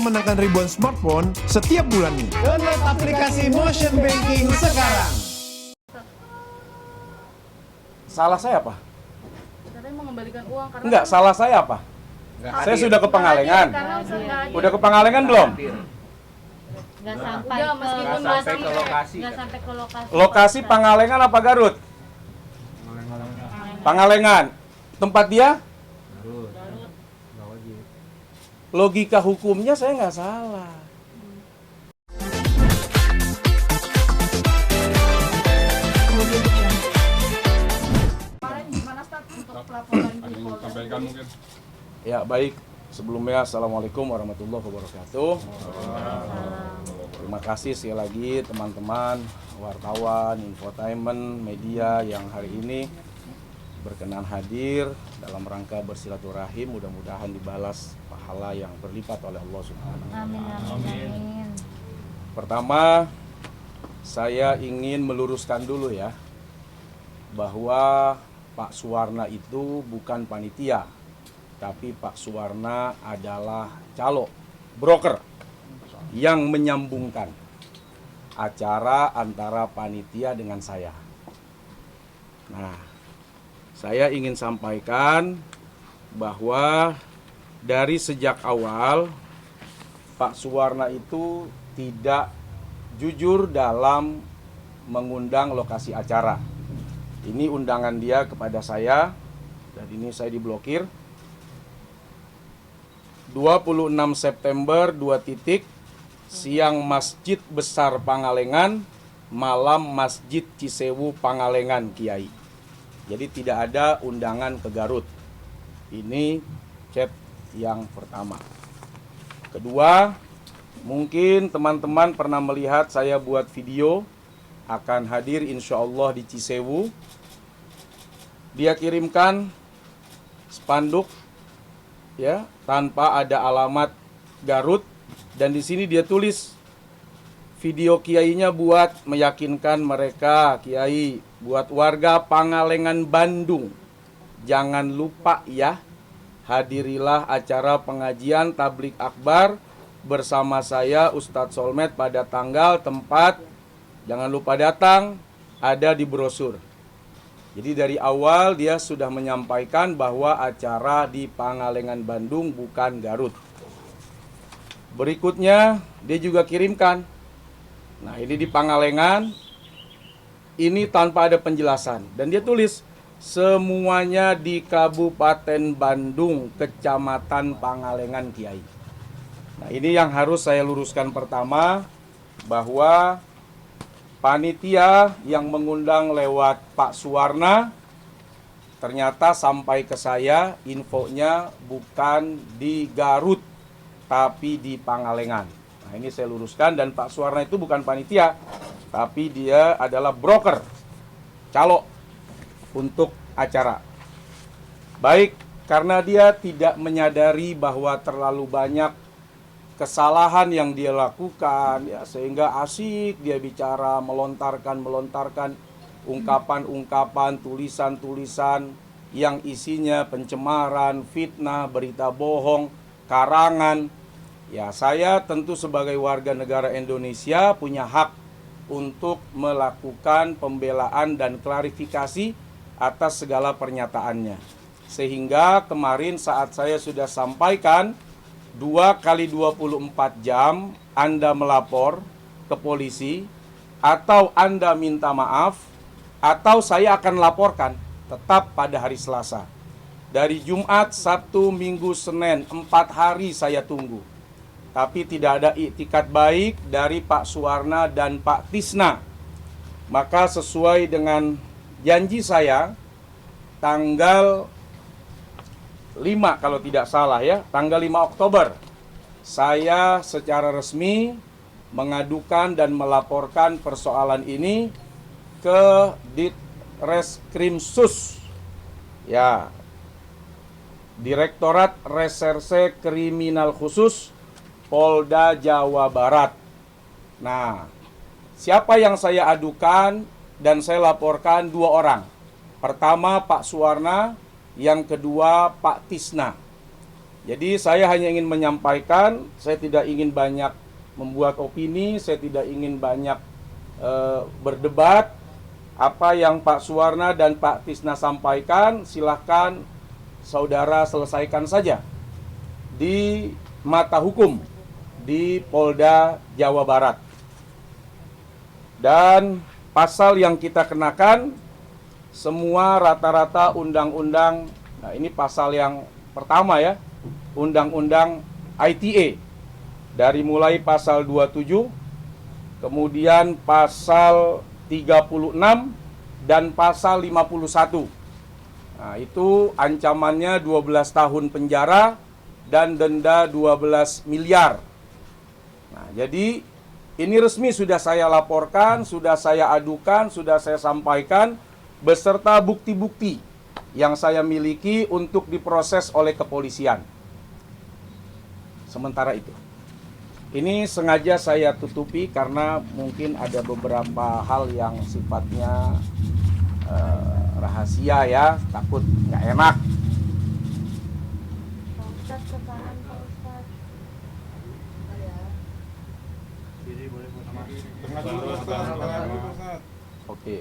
memenangkan ribuan smartphone setiap bulannya. Download aplikasi Motion Banking sekarang. Salah saya apa? Katanya mau mengembalikan uang karena Enggak, salah saya apa? Saya sudah ke Pangalengan. Udah ke Pangalengan belum? Nggak sampai Udah, meskipun masih ke lokasi. Nggak sampai ke lokasi. Lokasi Pangalengan apa Garut? Pangalengan. Tempat dia? Logika hukumnya saya nggak salah. kemarin gimana Stat untuk pelaporan di Polda? Sampaikan mungkin. Ya baik, sebelumnya Assalamualaikum warahmatullahi wabarakatuh. Terima kasih sekali lagi teman-teman wartawan, infotainment, media yang hari ini berkenan hadir dalam rangka bersilaturahim. Mudah-mudahan dibalas pahala yang berlipat oleh Allah Subhanahu wa Amin, amin, amin. Pertama, saya ingin meluruskan dulu ya, bahwa Pak Suwarna itu bukan panitia, tapi Pak Suwarna adalah calo, broker yang menyambungkan acara antara panitia dengan saya. Nah, saya ingin sampaikan bahwa dari sejak awal Pak Suwarna itu tidak jujur dalam mengundang lokasi acara. Ini undangan dia kepada saya dan ini saya diblokir. 26 September 2 titik, siang Masjid Besar Pangalengan, malam Masjid Cisewu Pangalengan Kiai. Jadi tidak ada undangan ke Garut. Ini chat yang pertama. Kedua, mungkin teman-teman pernah melihat saya buat video akan hadir insya Allah di Cisewu. Dia kirimkan spanduk ya tanpa ada alamat Garut dan di sini dia tulis video kiainya buat meyakinkan mereka, kiai, buat warga Pangalengan Bandung, jangan lupa ya, hadirilah acara pengajian tablik akbar bersama saya Ustadz Solmed pada tanggal, tempat, jangan lupa datang, ada di brosur. Jadi dari awal dia sudah menyampaikan bahwa acara di Pangalengan Bandung bukan Garut. Berikutnya dia juga kirimkan, nah ini di Pangalengan, ini tanpa ada penjelasan. Dan dia tulis, semuanya di Kabupaten Bandung, Kecamatan Pangalengan Kiai. Nah ini yang harus saya luruskan pertama, bahwa panitia yang mengundang lewat Pak Suwarna ternyata sampai ke saya infonya bukan di Garut tapi di Pangalengan. Nah ini saya luruskan dan Pak Suwarna itu bukan panitia tapi dia adalah broker, calo untuk acara. Baik, karena dia tidak menyadari bahwa terlalu banyak kesalahan yang dia lakukan ya, sehingga asik dia bicara, melontarkan ungkapan-ungkapan, tulisan-tulisan yang isinya pencemaran, fitnah, berita bohong, karangan. Ya, saya tentu sebagai warga negara Indonesia punya hak untuk melakukan pembelaan dan klarifikasi atas segala pernyataannya. Sehingga kemarin saat saya sudah sampaikan 2 kali 24 jam Anda melapor ke polisi atau Anda minta maaf atau saya akan laporkan tetap pada hari Selasa. Dari Jumat, Sabtu, Minggu, Senin, 4 hari saya tunggu. Tapi tidak ada iktikat baik dari Pak Suwarna dan Pak Tisna. Maka sesuai dengan janji saya, tanggal 5 kalau tidak salah ya, tanggal 5 Oktober, saya secara resmi mengadukan dan melaporkan persoalan ini ke Ditreskrimsus, ya, Direktorat Reserse Kriminal Khusus Polda Jawa Barat. Nah, siapa yang saya adukan dan saya laporkan? 2 orang. Pertama Pak Suwarna, yang kedua Pak Tisna. Jadi saya hanya ingin menyampaikan, saya tidak ingin banyak membuat opini, saya tidak ingin banyak berdebat. Apa yang Pak Suwarna dan Pak Tisna sampaikan, silahkan saudara selesaikan saja di mata hukum di Polda Jawa Barat. Dan pasal yang kita kenakan semua rata-rata undang-undang, nah ini pasal yang pertama ya, undang-undang ITE, dari mulai pasal 27, kemudian pasal 36 dan pasal 51. Nah, itu ancamannya 12 tahun penjara dan denda 12 miliar. Nah, jadi ini resmi sudah saya laporkan, sudah saya adukan, sudah saya sampaikan beserta bukti-bukti yang saya miliki untuk diproses oleh kepolisian. Sementara itu. Ini sengaja saya tutupi karena mungkin ada beberapa hal yang sifatnya rahasia ya, takut nggak enak. Pak Ustadz ke kanan, Pak Ustadz. Oke.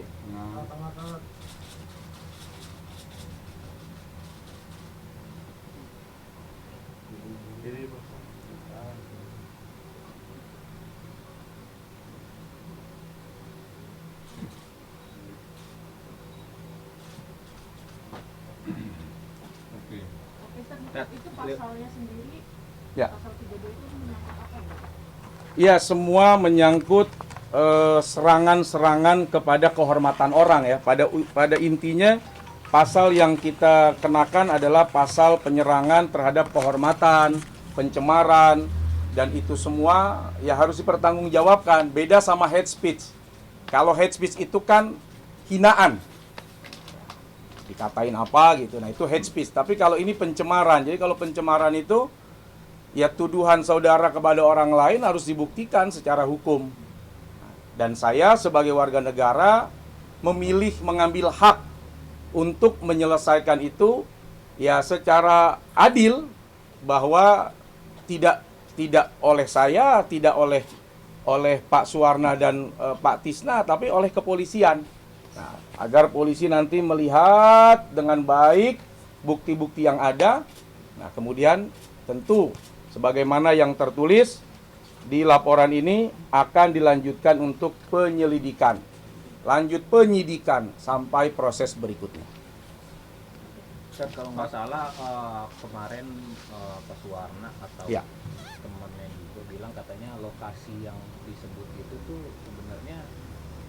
Itu pasalnya sendiri, Ya. pasal 32 itu menyangkut apa ya? Iya, semua menyangkut serangan-serangan kepada kehormatan orang ya. Pada intinya pasal yang kita kenakan adalah pasal penyerangan terhadap kehormatan, pencemaran, dan itu semua ya harus dipertanggungjawabkan. Beda sama hate speech. Kalau hate speech itu kan hinaan, dikatain apa gitu, nah itu hate speech. Tapi kalau ini pencemaran, jadi kalau pencemaran itu ya tuduhan saudara kepada orang lain harus dibuktikan secara hukum. Dan saya sebagai warga negara memilih mengambil hak untuk menyelesaikan itu ya secara adil, bahwa tidak oleh saya, tidak oleh Pak Suwarna dan Pak Tisna, tapi oleh kepolisian. Nah, agar polisi nanti melihat dengan baik bukti-bukti yang ada. Nah, kemudian tentu sebagaimana yang tertulis di laporan ini akan dilanjutkan untuk penyelidikan. Lanjut penyidikan sampai proses berikutnya. Ustaz, kalau nggak salah kemarin Pak Suwarna atau Ya. temannya juga bilang katanya lokasi yang disebut itu tuh sebenarnya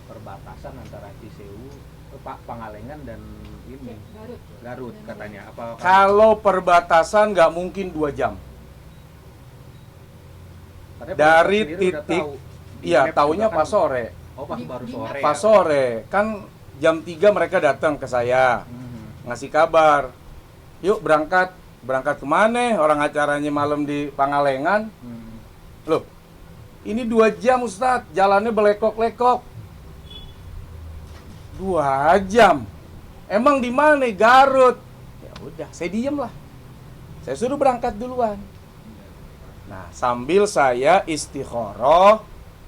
perbatasan antara Cisewu, Pangalengan dan ini Garut katanya. Apa Kalau perbatasan nggak mungkin 2 jam. katanya Dari polisi sendiri udah titik, tahu. Di iya map taunya juga pas kan- sore. Oh, baru sore. Pas ya? sore, kan jam 3 mereka datang ke saya, ngasih kabar. Yuk berangkat kemana? Orang acaranya malam di Pangalengan. Loh, ini 2 jam Ustadz, jalannya belekok-lekok. 2 jam. Emang di mana? Garut. Ya udah, saya diem lah. Saya suruh berangkat duluan. Nah, sambil saya istikharah,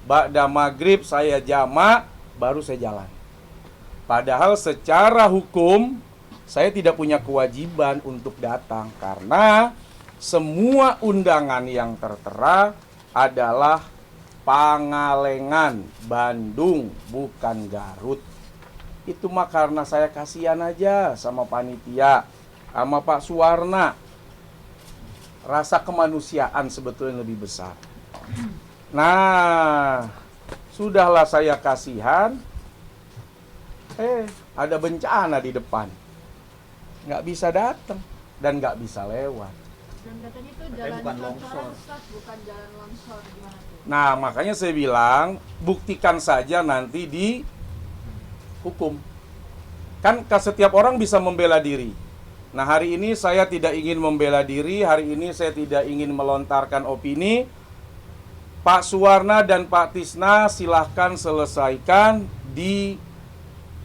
ba'da maghrib saya jamak, baru saya jalan. Padahal secara hukum saya tidak punya kewajiban untuk datang karena semua undangan yang tertera adalah Pangalengan, Bandung, bukan Garut. Itu mah karena saya kasihan aja sama panitia, sama Pak Suwarna. Rasa kemanusiaan sebetulnya lebih besar. Nah, sudahlah saya kasihan, ada bencana di depan. Nggak bisa datang dan nggak bisa lewat. Dan katanya itu Katanya jalan bukan longsoran, longsor. Ustaz, bukan jalan longsor, gimana tuh? Nah, makanya saya bilang, buktikan saja nanti di hukum. Kan setiap orang bisa membela diri. Nah, hari ini saya tidak ingin membela diri, hari ini saya tidak ingin melontarkan opini. Pak Suwarna dan Pak Tisna silahkan selesaikan di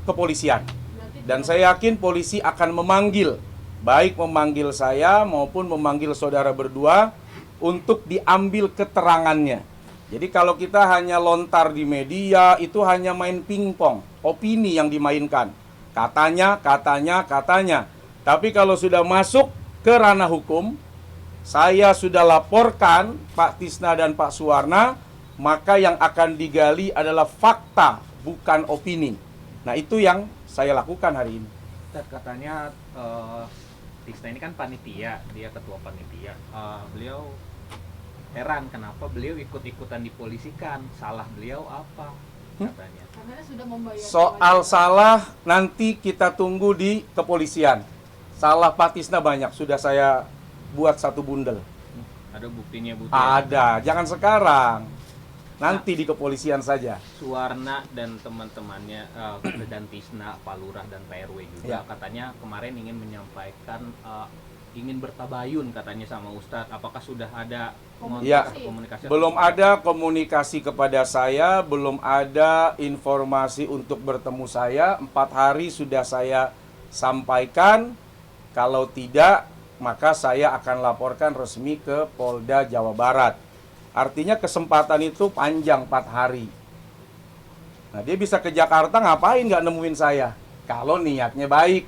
kepolisian. Berarti Dan saya yakin polisi akan memanggil baik memanggil saya maupun memanggil saudara berdua untuk diambil keterangannya. Jadi kalau kita hanya lontar di media, itu hanya main pingpong, opini yang dimainkan. Katanya. Tapi kalau sudah masuk ke ranah hukum, saya sudah laporkan Pak Tisna dan Pak Suwarna, maka yang akan digali adalah fakta, bukan opini. Nah, itu yang saya lakukan hari ini. Ustaz, katanya Tisna ini kan panitia, dia ketua panitia. Beliau heran kenapa beliau ikut-ikutan dipolisikan, salah beliau apa katanya. Karena sudah membayar Soal salah nanti kita tunggu di kepolisian. Salah Pak Tisna banyak, sudah saya buat satu bundel. Ada buktinya Bu? Ada, jangan sekarang. Nanti di kepolisian saja. Suwarna dan teman-temannya dan Tisna, Pak Lurah dan Pak RW juga katanya kemarin ingin menyampaikan ingin bertabayun katanya sama Ustadz. Apakah sudah ada komunikasi? Belum ada komunikasi kepada saya, belum ada informasi untuk bertemu saya. 4 hari sudah saya sampaikan. Kalau tidak, maka saya akan laporkan resmi ke Polda Jawa Barat. Artinya kesempatan itu panjang, 4 hari. Nah, dia bisa ke Jakarta, ngapain nggak nemuin saya? Kalau niatnya baik.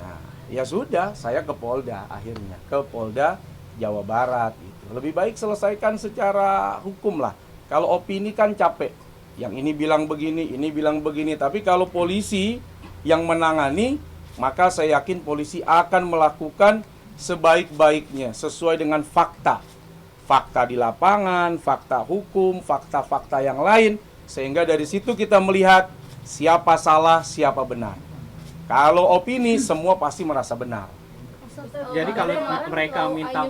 Nah, ya sudah, saya ke Polda akhirnya. Ke Polda Jawa Barat. Gitu. Lebih baik selesaikan secara hukum lah. Kalau opini kan capek. Yang ini bilang begini, ini bilang begini. Tapi kalau polisi yang menangani, maka saya yakin polisi akan melakukan sebaik-baiknya sesuai dengan fakta. Fakta di lapangan, fakta hukum, fakta-fakta yang lain. Sehingga dari situ kita melihat siapa salah, siapa benar. Kalau opini, semua pasti merasa benar. Jadi kalau mereka minta,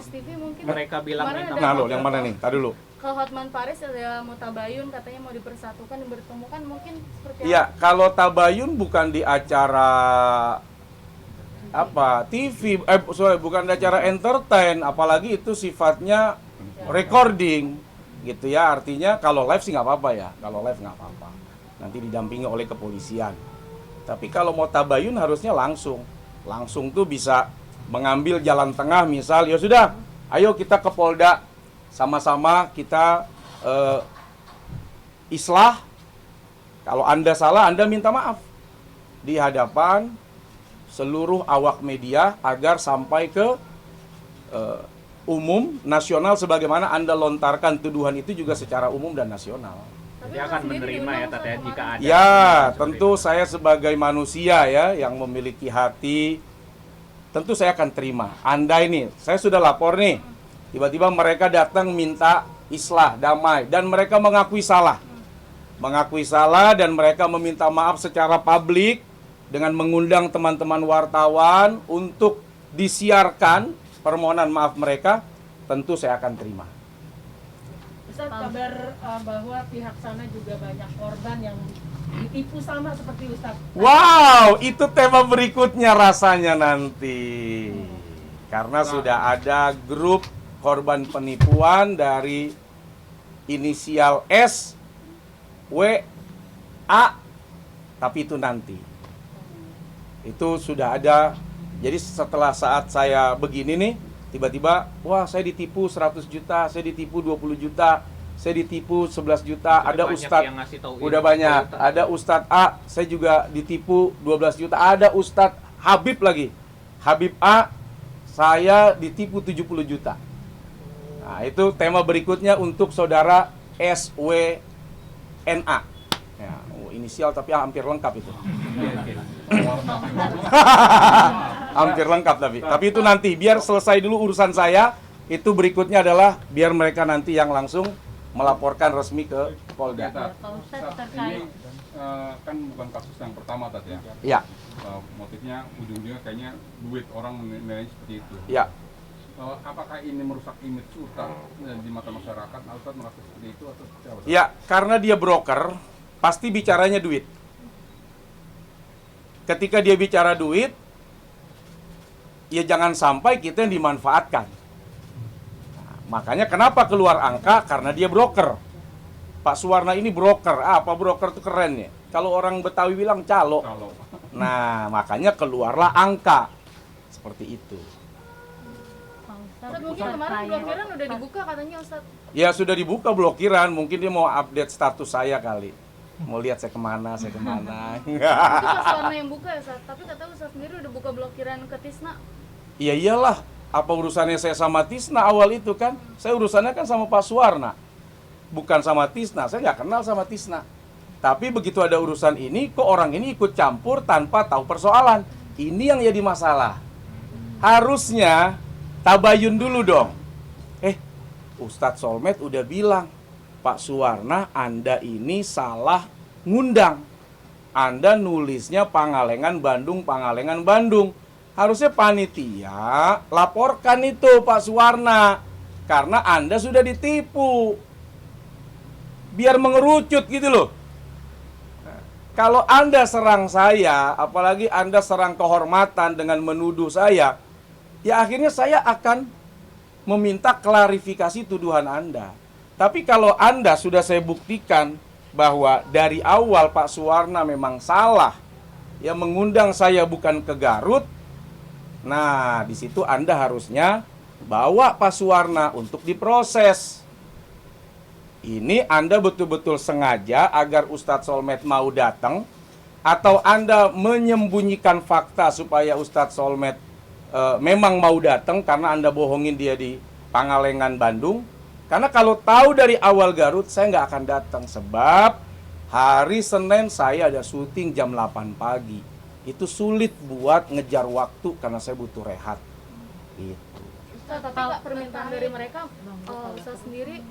mereka bilang minta. Nah lo, yang mana nih? Tadi dulu. Ke Hotman Paris ada mau tabayun, katanya mau dipersatukan dan bertemu, kan mungkin seperti Iya, kalau tabayun bukan di acara TV, bukan di acara entertain, apalagi itu sifatnya recording gitu ya. Artinya kalau live sih nggak apa-apa ya, kalau live nggak apa-apa, nanti didampingi oleh kepolisian. Tapi kalau mau tabayun harusnya langsung tuh bisa mengambil jalan tengah. Misal ya sudah, ayo kita ke Polda, sama-sama kita islah. Kalau Anda salah, Anda minta maaf di hadapan seluruh awak media agar sampai ke umum nasional, sebagaimana Anda lontarkan tuduhan itu juga secara umum dan nasional. Dia akan menerima ya Tata, jika ada. Ya, tentu saya sebagai manusia ya yang memiliki hati, tentu saya akan terima. Anda ini, saya sudah lapor nih, tiba-tiba mereka datang minta islah, damai, dan mereka mengakui salah. Mengakui salah dan mereka meminta maaf secara publik dengan mengundang teman-teman wartawan untuk disiarkan permohonan maaf mereka, tentu saya akan terima. Ustaz, kabar bahwa pihak sana juga banyak korban yang ditipu sama seperti Ustaz. Wow, itu tema berikutnya rasanya nanti. Karena sudah ada grup korban penipuan dari inisial S, W, A, tapi itu nanti. Itu sudah ada. Jadi setelah saat saya begini nih, tiba-tiba, wah saya ditipu 100 juta, saya ditipu 20 juta, saya ditipu 11 juta, ada Ustadz, udah banyak, ada Ustadz A, saya juga ditipu 12 juta, ada Ustadz Habib lagi, Habib A, saya ditipu 70 juta. Nah itu tema berikutnya untuk saudara SWNA. Ya, inisial tapi hampir lengkap itu. Hampir lengkap tapi itu nanti biar selesai dulu urusan saya. Itu berikutnya adalah biar mereka nanti yang langsung melaporkan resmi ke Polda. Ini kan bukan kasus yang pertama tadi ya. Iya. Motifnya ujung-ujungnya kayaknya duit, orang menilai seperti itu. Iya. Apakah ini merusak image Ustadz di mata masyarakat? Ustadz merasa seperti itu atau seperti apa? Ya, karena dia broker, pasti bicaranya duit. Ketika dia bicara duit, ya jangan sampai kita yang dimanfaatkan. Nah, makanya kenapa keluar angka? Karena dia broker. Pak Suwarna ini broker. Apa broker itu keren ya? Kalau orang Betawi bilang calo. Nah, makanya keluarlah angka. Seperti itu. Ustaz, mungkin kemarin blokiran udah dibuka katanya Ustaz. Ya sudah dibuka blokiran, mungkin dia mau update status saya kali. Mau lihat saya kemana. Itu Pak Suwarna yang buka ya Ustaz, tapi kata Ustaz sendiri udah buka blokiran ke Tisna. Iya iyalah, apa urusannya saya sama Tisna awal itu kan? Saya urusannya kan sama Pak Suwarna, bukan sama Tisna. Saya nggak kenal sama Tisna. Tapi begitu ada urusan ini, kok orang ini ikut campur tanpa tahu persoalan. Ini yang jadi masalah. Harusnya tabayun dulu dong. Ustadz Solmed udah bilang, Pak Suwarna, Anda ini salah ngundang. Anda nulisnya Pangalengan Bandung, Pangalengan Bandung. Harusnya panitia laporkan itu Pak Suwarna, karena Anda sudah ditipu. Biar mengerucut gitu loh. Kalau Anda serang saya, apalagi Anda serang kehormatan dengan menuduh saya, ya akhirnya saya akan meminta klarifikasi tuduhan Anda. Tapi kalau Anda sudah saya buktikan bahwa dari awal Pak Suwarna memang salah, ya mengundang saya bukan ke Garut, nah di situ Anda harusnya bawa Pak Suwarna untuk diproses. Ini Anda betul-betul sengaja agar Ustadz Solmed mau datang, atau Anda menyembunyikan fakta supaya Ustadz Solmed memang mau datang karena Anda bohongin dia di Pangalengan Bandung. Karena kalau tahu dari awal Garut, saya nggak akan datang. Sebab hari Senin saya ada syuting jam 8 pagi. Itu sulit buat ngejar waktu karena saya butuh rehat. Gitu. Ustaz, tapi Kak, permintaan dari mereka, Ustaz sendiri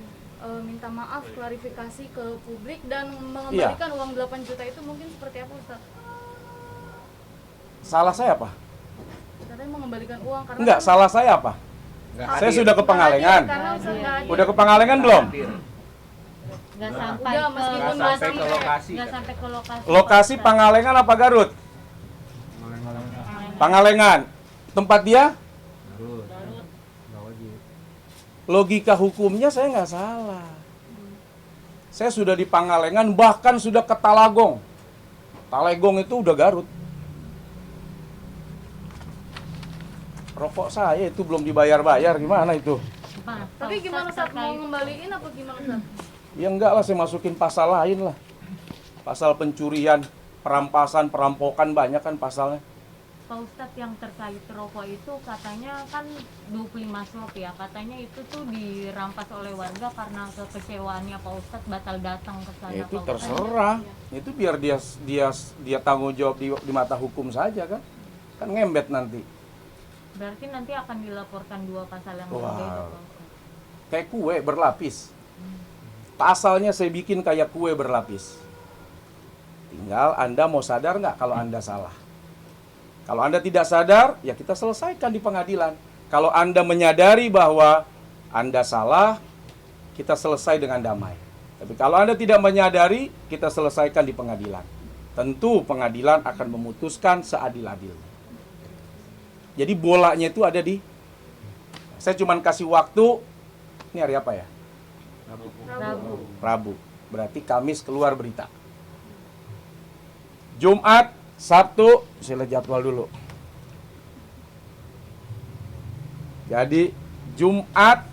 minta maaf, klarifikasi ke publik dan mengembalikan uang 8 juta itu mungkin seperti apa Ustaz? Salah saya apa? Katanya mengembalikan uang karena Enggak, salah saya apa? Saya sudah ke Pangalengan. Udah ke Pangalengan belum? Nggak sampai Udah, meskipun nggak sampai ke lokasi. nggak sampai ke lokasi. Lokasi Pangalengan apa Garut? Pangalengan. Tempat dia? Logika hukumnya saya nggak salah. Saya sudah di Pangalengan, bahkan sudah ke Talagong. Talagong itu udah Garut. Rokok saya itu belum dibayar-bayar, gimana itu? Tapi gimana Ustaz, mau ngembaliin apa gimana Ustaz? Ya enggak lah, saya masukin pasal lain lah. Pasal pencurian, perampasan, perampokan, banyak kan pasalnya. Pak Ustadz, yang terkait rokok itu katanya kan 25 slop ya, katanya itu tuh dirampas oleh warga karena kekecewaannya Pak Ustadz batal datang ke sana. Ya itu Pak Ustadz. terserah. Itu biar dia tanggung jawab di mata hukum saja kan. Kan ngembet nanti. Berarti nanti akan dilaporkan 2 pasal yang Wow. berbeda Pak Ustadz. Kayak kue berlapis. Pasalnya saya bikin kayak kue berlapis. Tinggal Anda mau sadar nggak kalau Anda salah. Kalau Anda tidak sadar, ya kita selesaikan di pengadilan. Kalau Anda menyadari bahwa Anda salah, kita selesai dengan damai. Tapi kalau Anda tidak menyadari, kita selesaikan di pengadilan. Tentu pengadilan akan memutuskan seadil-adilnya. Jadi bolanya itu ada di... Saya cuma kasih waktu, ini hari apa ya? Rabu. Berarti Kamis keluar berita. Jumat, Sabtu, saya lihat jadwal dulu. Jadi Jumat,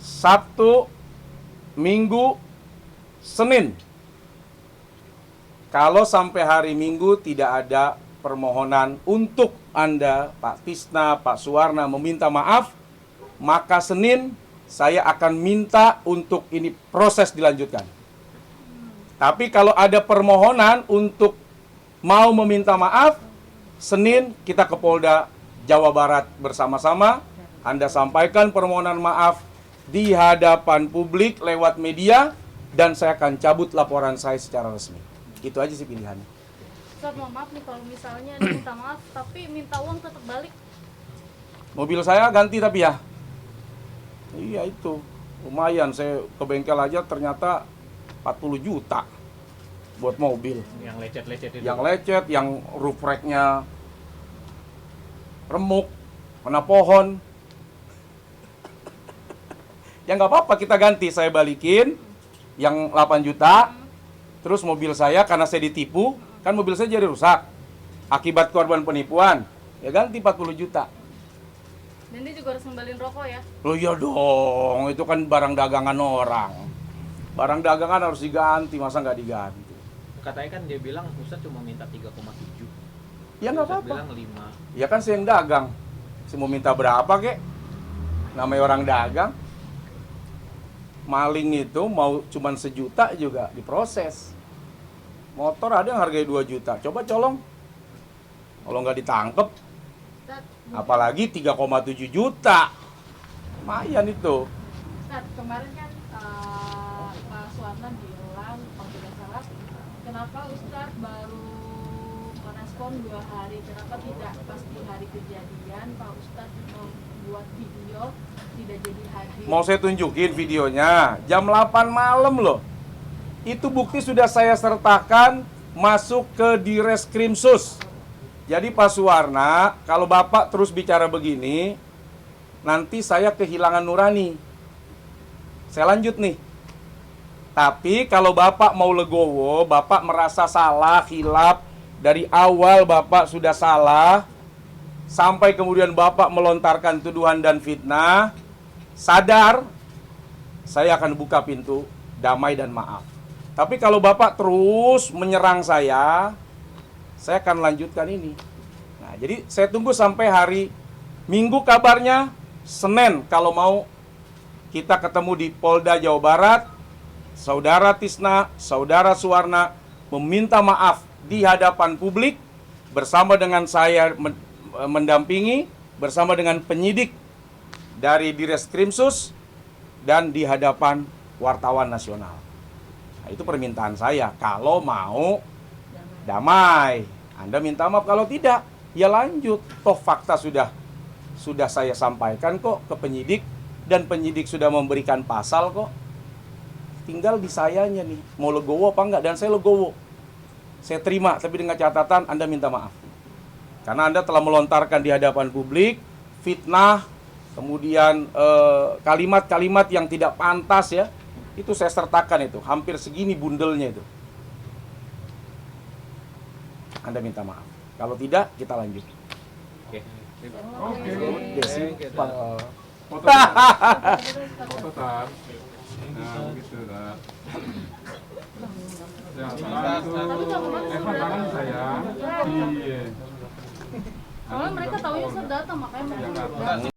Sabtu, Minggu, Senin. Kalau sampai hari Minggu tidak ada permohonan untuk Anda, Pak Tisna, Pak Suwarna meminta maaf, maka Senin saya akan minta untuk ini proses dilanjutkan. Tapi kalau ada permohonan untuk mau meminta maaf, Senin kita ke Polda Jawa Barat bersama-sama. Anda sampaikan permohonan maaf di hadapan publik lewat media, dan saya akan cabut laporan saya secara resmi. Itu aja sih pilihannya. Ustaz, mohon maaf nih kalau misalnya dia minta maaf tapi minta uang tetap balik. Mobil saya ganti tapi ya. Iya itu. Lumayan, saya ke bengkel aja ternyata 40 juta buat mobil. Yang lecet-lecet itu. Yang lecet, yang roof rack-nya remuk, kena pohon. Ya nggak apa-apa, kita ganti, saya balikin yang 8 juta. Terus mobil saya karena saya ditipu, kan mobil saya jadi rusak akibat korban penipuan. ya ganti 40 juta. Dan dia juga harus ngembalin rokok ya. Loh iya dong, itu kan barang dagangan orang. Barang dagangan harus diganti, masa nggak diganti? Katanya kan dia bilang Ustadz cuma minta 3,7. Ya nggak Ustadz apa-apa. bilang 5. Ya kan saya yang dagang. Saya mau minta berapa kek? Namanya orang dagang. Maling itu mau cuman 1 juta juga diproses. Motor ada yang harganya 2 juta. Coba colong. Kalau nggak ditangkep, apalagi 3,7 juta. Lumayan itu. Ustaz, kemarin kan Pak Suwarna bilang, kalau tidak salah, kenapa Ustaz baru merespon 2 hari? Kenapa tidak pas di hari kejadian Pak Ustaz membuat video tidak jadi hadir? Mau saya tunjukin videonya. Jam 8 malam loh. Itu bukti sudah saya sertakan masuk ke Direskrimsus. Jadi Pak Suwarna, kalau Bapak terus bicara begini, nanti saya kehilangan nurani. Saya lanjut nih. Tapi kalau Bapak mau legowo, Bapak merasa salah, khilaf, dari awal Bapak sudah salah, sampai kemudian Bapak melontarkan tuduhan dan fitnah, sadar, saya akan buka pintu damai dan maaf. Tapi kalau Bapak terus menyerang saya akan lanjutkan ini. Nah, jadi saya tunggu sampai hari Minggu kabarnya, Senin kalau mau kita ketemu di Polda Jawa Barat, Saudara Tisna, Saudara Suwarna meminta maaf di hadapan publik bersama dengan saya mendampingi, bersama dengan penyidik dari Direskrimsus dan di hadapan wartawan nasional. Nah, itu permintaan saya. Kalau mau damai, Anda minta maaf. Kalau tidak, ya lanjut. Toh fakta sudah saya sampaikan kok ke penyidik, dan penyidik sudah memberikan pasal kok. Tinggal di sayanya nih, mau legowo apa enggak, dan saya legowo. Saya terima, tapi dengan catatan Anda minta maaf. Karena Anda telah melontarkan di hadapan publik fitnah, kemudian kalimat-kalimat yang tidak pantas ya. Itu saya sertakan itu, hampir segini bundelnya itu. Anda minta maaf. Kalau tidak, kita lanjut. Oke. Oke. Udah simpel. Foto Tar. Foto Tar. Nah, begitu Tar. Ya, tangan sayang. Iya. Soalnya mereka taunya Ustaz datang, makanya mereka